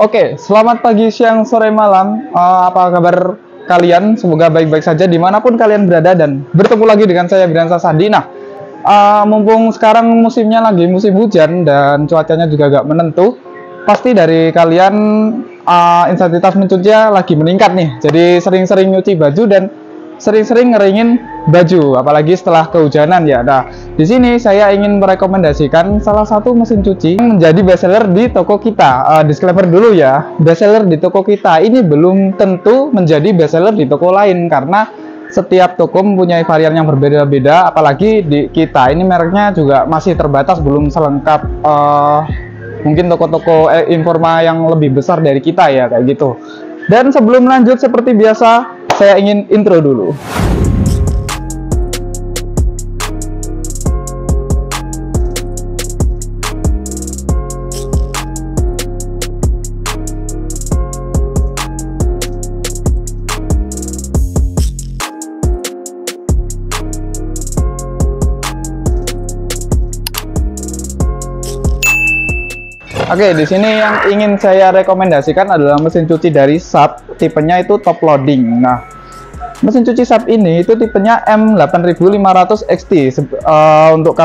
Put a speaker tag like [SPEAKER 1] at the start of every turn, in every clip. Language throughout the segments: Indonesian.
[SPEAKER 1] Oke, selamat pagi, siang, sore, malam. Apa kabar kalian? Semoga baik-baik saja dimanapun kalian berada dan bertemu lagi dengan saya Biransa Sandi. Nah, mumpung sekarang musimnya lagi musim hujan dan cuacanya juga agak menentu, pasti dari kalian intensitas mencucinya lagi meningkat nih. Jadi sering-sering nyuci baju dan sering-sering ngeringin baju, apalagi setelah kehujanan ya. Nah, di sini saya ingin merekomendasikan salah satu mesin cuci yang menjadi bestseller di toko kita. Disclaimer dulu ya, bestseller di toko kita ini belum tentu menjadi bestseller di toko lain karena setiap toko mempunyai varian yang berbeda-beda. Apalagi di kita ini mereknya juga masih terbatas, belum selengkap mungkin toko-toko informa yang lebih besar dari kita ya, kayak gitu. Dan sebelum lanjut seperti biasa, saya ingin intro dulu. Oke, di sini yang ingin saya rekomendasikan adalah mesin cuci dari Sharp, tipenya itu top loading. Nah, mesin cuci Sharp ini itu tipenya M8500 XT. Untuk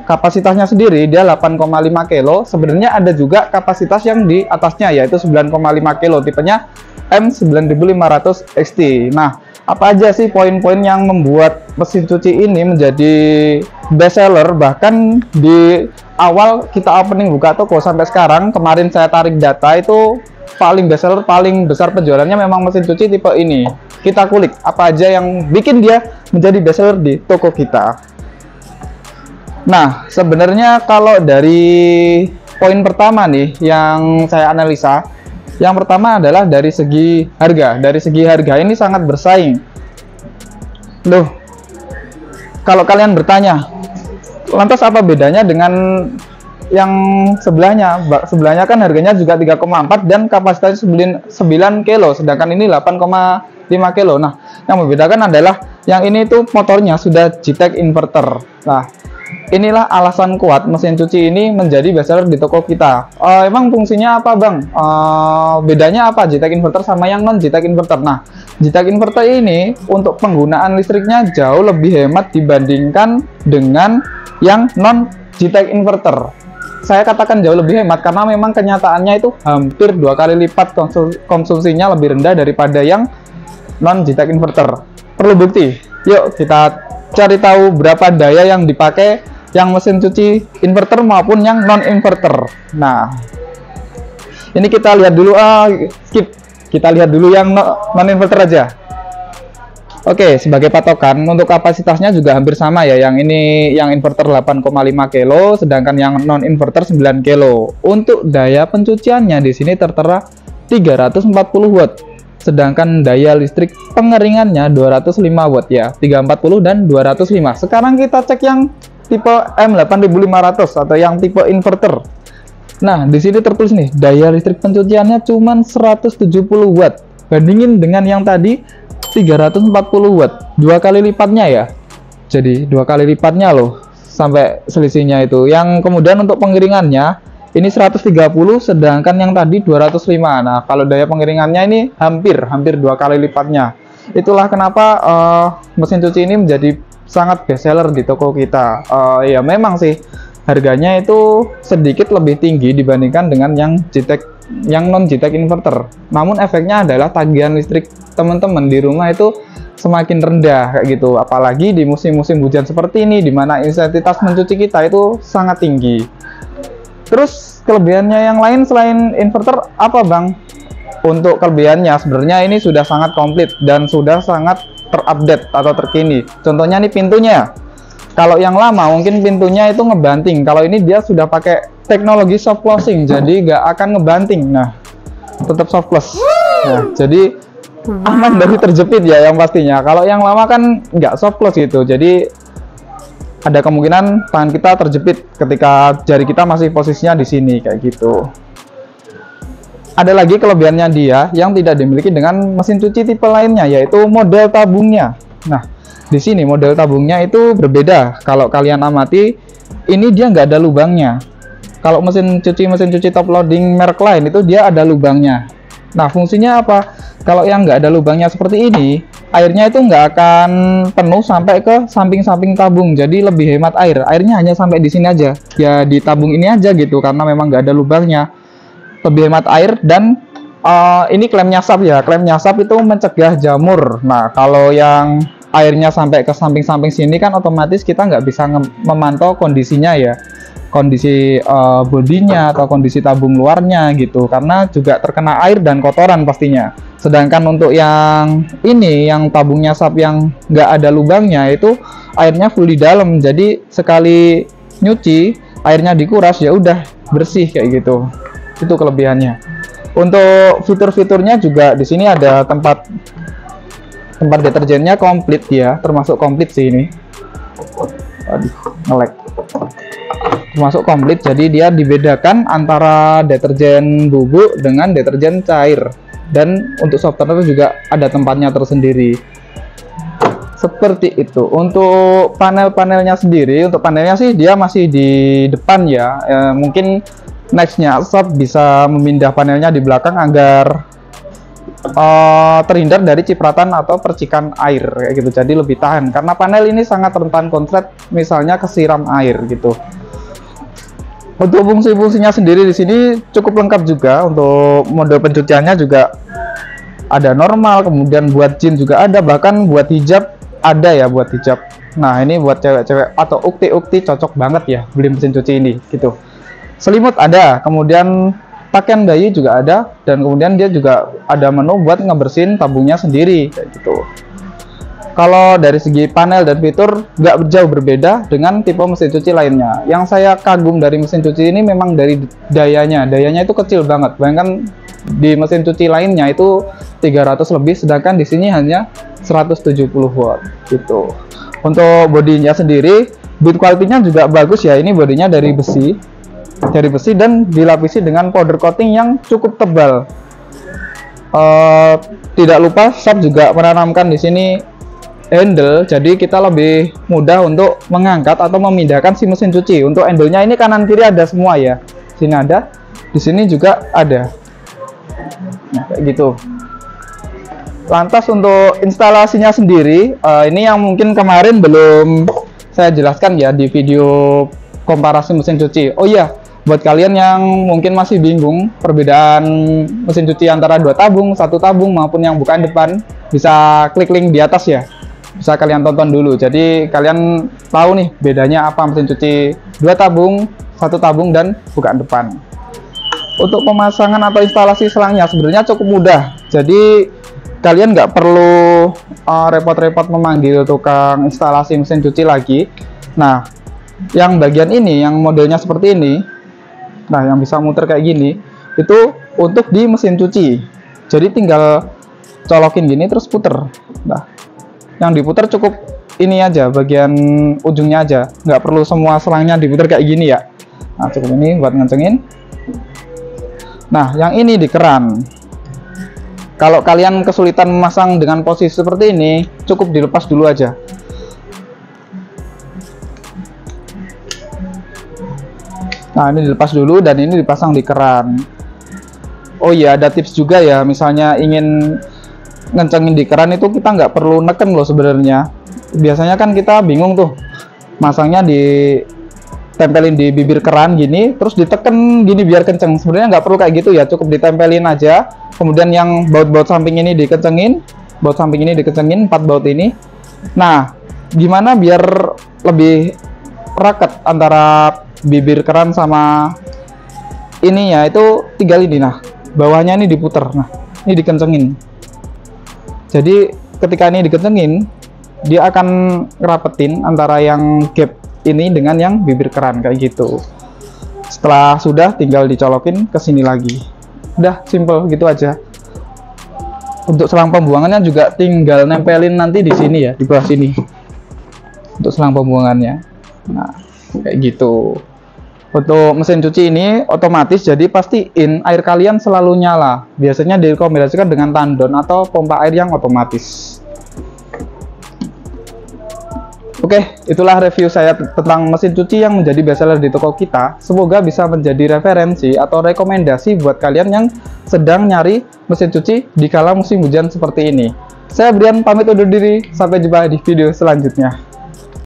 [SPEAKER 1] kapasitasnya sendiri dia 8,5 kilo. Sebenarnya ada juga kapasitas yang di atasnya yaitu 9,5 kilo, tipenya M9500 XT. Nah, apa aja sih poin-poin yang membuat mesin cuci ini menjadi best seller bahkan di awal kita opening buka toko sampai sekarang? Kemarin saya tarik data itu paling best seller, paling besar penjualannya memang mesin cuci tipe ini. Kita kulik apa aja yang bikin dia menjadi best seller di toko kita. Nah, sebenarnya kalau dari poin pertama nih yang saya analisa, yang pertama adalah dari segi harga. Dari segi harga ini sangat bersaing. Loh, kalau kalian bertanya, lantas apa bedanya dengan yang sebelahnya? Sebelahnya kan harganya juga 3,4 dan kapasitasnya 9 kilo, sedangkan ini 8,5 kilo. Nah, yang membedakan adalah yang ini tuh motornya sudah JTEC inverter. Nah, inilah alasan kuat mesin cuci ini menjadi bestseller di toko kita. Emang fungsinya apa, Bang? Bedanya apa JTEC inverter sama yang non JTEC inverter? Nah, JTEC inverter ini untuk penggunaan listriknya jauh lebih hemat dibandingkan dengan yang non JTEC inverter. Saya katakan jauh lebih hemat karena memang kenyataannya itu hampir 2 kali lipat konsumsinya lebih rendah daripada yang non JTEC inverter. Perlu bukti? Yuk kita cari tahu berapa daya yang dipakai yang mesin cuci inverter maupun yang non inverter. Nah, ini kita lihat dulu, skip, kita lihat dulu yang non inverter aja. Oke, sebagai patokan untuk kapasitasnya juga hampir sama ya. Yang ini yang inverter 8,5 kilo, sedangkan yang non inverter 9 kilo. Untuk daya pencuciannya di sini tertera 340 watt. Sedangkan daya listrik pengeringannya 205 watt ya, 340 dan 205. Sekarang kita cek yang tipe M8500 atau yang tipe inverter. Nah, di sini tertulis nih, daya listrik pencuciannya cuma 170 watt. Bandingin dengan yang tadi 340 watt, 2 kali lipatnya ya. Jadi 2 kali lipatnya loh sampai selisihnya itu. Yang kemudian untuk pengeringannya ini 130, sedangkan yang tadi 205. Nah, kalau daya pengeringannya ini hampir 2 kali lipatnya. Itulah kenapa mesin cuci ini menjadi sangat best seller di toko kita. Ya memang sih harganya itu sedikit lebih tinggi dibandingkan dengan yang JTEC, yang non JTEC inverter. Namun efeknya adalah tagihan listrik teman-teman di rumah itu semakin rendah kayak gitu. Apalagi di musim-musim hujan seperti ini, di mana intensitas mencuci kita itu sangat tinggi. Terus kelebihannya yang lain selain inverter apa, Bang? Untuk kelebihannya sebenarnya ini sudah sangat komplit dan sudah sangat terupdate atau terkini. Contohnya nih pintunya. Kalau yang lama mungkin pintunya itu ngebanting. Kalau ini dia sudah pakai teknologi soft closing, jadi nggak akan ngebanting. Nah, tetap soft close. Nah, jadi aman dari terjepit ya yang pastinya. Kalau yang lama kan nggak soft close gitu. Jadi ada kemungkinan tangan kita terjepit ketika jari kita masih posisinya di sini kayak gitu. Ada lagi kelebihannya dia yang tidak dimiliki dengan mesin cuci tipe lainnya, yaitu model tabungnya. Nah, di sini model tabungnya itu berbeda. Kalau kalian amati, ini dia nggak ada lubangnya. Kalau mesin cuci top loading merek lain itu dia ada lubangnya. Nah, fungsinya apa? Kalau yang nggak ada lubangnya seperti ini, airnya itu nggak akan penuh sampai ke samping-samping tabung. Jadi lebih hemat air. Airnya hanya sampai di sini aja. Ya di tabung ini aja gitu, karena memang nggak ada lubangnya. Lebih hemat air. Dan ini klem nyasap ya. Klem nyasap itu mencegah jamur. Nah, kalau yang airnya sampai ke samping-samping sini kan otomatis kita nggak bisa memantau kondisinya ya. Kondisi bodinya atau kondisi tabung luarnya gitu, karena juga terkena air dan kotoran pastinya. Sedangkan untuk yang ini, yang tabung nyasap yang nggak ada lubangnya, itu airnya full di dalam, jadi sekali nyuci airnya dikuras ya udah bersih kayak gitu. Itu kelebihannya. Untuk fitur-fiturnya juga di sini ada tempat deterjennya komplit ya, termasuk komplit sih ini. Aduh, nge-lag. Termasuk komplit, jadi dia dibedakan antara deterjen bubuk dengan deterjen cair, dan untuk softener juga ada tempatnya tersendiri seperti itu. Untuk panelnya sendiri, untuk panelnya sih dia masih di depan ya, mungkin nextnya shop bisa memindah panelnya di belakang agar terhindar dari cipratan atau percikan air kayak gitu, jadi lebih tahan, karena panel ini sangat rentan konslet misalnya kesiram air gitu. Untuk fungsi-fungsinya sendiri di sini cukup lengkap juga. Untuk mode pencuciannya juga ada normal, kemudian buat jin juga ada, bahkan buat hijab ada ya, buat hijab. Nah, ini buat cewek-cewek atau ukti-ukti cocok banget ya beli mesin cuci ini gitu. Selimut ada, kemudian pakaian bayi juga ada, dan kemudian dia juga ada menu buat ngebersihin tabungnya sendiri kayak gitu. Kalau dari segi panel dan fitur nggak jauh berbeda dengan tipe mesin cuci lainnya. Yang saya kagum dari mesin cuci ini memang dari dayanya itu kecil banget. Bayangkan di mesin cuci lainnya itu 300 lebih, sedangkan di sini hanya 170 watt gitu. Untuk bodinya sendiri, build quality-nya juga bagus ya. Ini bodinya dari besi dan dilapisi dengan powder coating yang cukup tebal. Tidak lupa shop juga menanamkan di sini handle, jadi kita lebih mudah untuk mengangkat atau memindahkan si mesin cuci. Untuk handle-nya ini kanan kiri ada semua ya. Sini ada, di sini juga ada. Nah, kayak gitu. Lantas untuk instalasinya sendiri, ini yang mungkin kemarin belum saya jelaskan ya di video komparasi mesin cuci. Oh iya, buat kalian yang mungkin masih bingung perbedaan mesin cuci antara dua tabung, satu tabung maupun yang bukaan depan, bisa klik link di atas ya. Bisa kalian tonton dulu, jadi kalian tahu nih bedanya apa mesin cuci dua tabung, satu tabung, dan bukaan depan. Untuk pemasangan atau instalasi selangnya sebenarnya cukup mudah, jadi kalian nggak perlu repot-repot memanggil tukang instalasi mesin cuci lagi. Nah, yang bagian ini, yang modelnya seperti ini, nah yang bisa muter kayak gini, itu untuk di mesin cuci. Jadi tinggal colokin gini terus puter. Nah, yang diputar cukup ini aja, bagian ujungnya aja, nggak perlu semua selangnya diputar kayak gini ya. Nah, cukup ini buat ngencengin. Nah, yang ini di keran. Kalau kalian kesulitan memasang dengan posisi seperti ini, cukup dilepas dulu aja. Nah, ini dilepas dulu dan ini dipasang di keran. Oh iya, ada tips juga ya, misalnya ingin ngencengin di keran itu kita nggak perlu neken loh sebenarnya. Biasanya kan kita bingung tuh masangnya, ditempelin di bibir keran gini terus diteken gini biar kenceng. Sebenarnya nggak perlu kayak gitu ya, cukup ditempelin aja, kemudian yang baut-baut samping ini dikencengin, 4 baut ini. Nah, gimana biar lebih raket antara bibir keran sama ininya, itu tinggal ini, nah bawahnya ini diputer, nah ini dikencengin. Jadi ketika ini dikencengin, dia akan ngerapetin antara yang gap ini dengan yang bibir keran kayak gitu. Setelah sudah, tinggal dicolokin ke sini lagi. Udah simple gitu aja. Untuk selang pembuangannya juga tinggal nempelin nanti di sini ya, di bawah sini. Untuk selang pembuangannya. Nah, kayak gitu. Untuk mesin cuci ini otomatis, jadi pastiin air kalian selalu nyala. Biasanya direkomendasikan dengan tandon atau pompa air yang otomatis. Oke, itulah review saya tentang mesin cuci yang menjadi bestseller di toko kita. Semoga bisa menjadi referensi atau rekomendasi buat kalian yang sedang nyari mesin cuci di kala musim hujan seperti ini. Saya Brian pamit undur diri, sampai jumpa di video selanjutnya.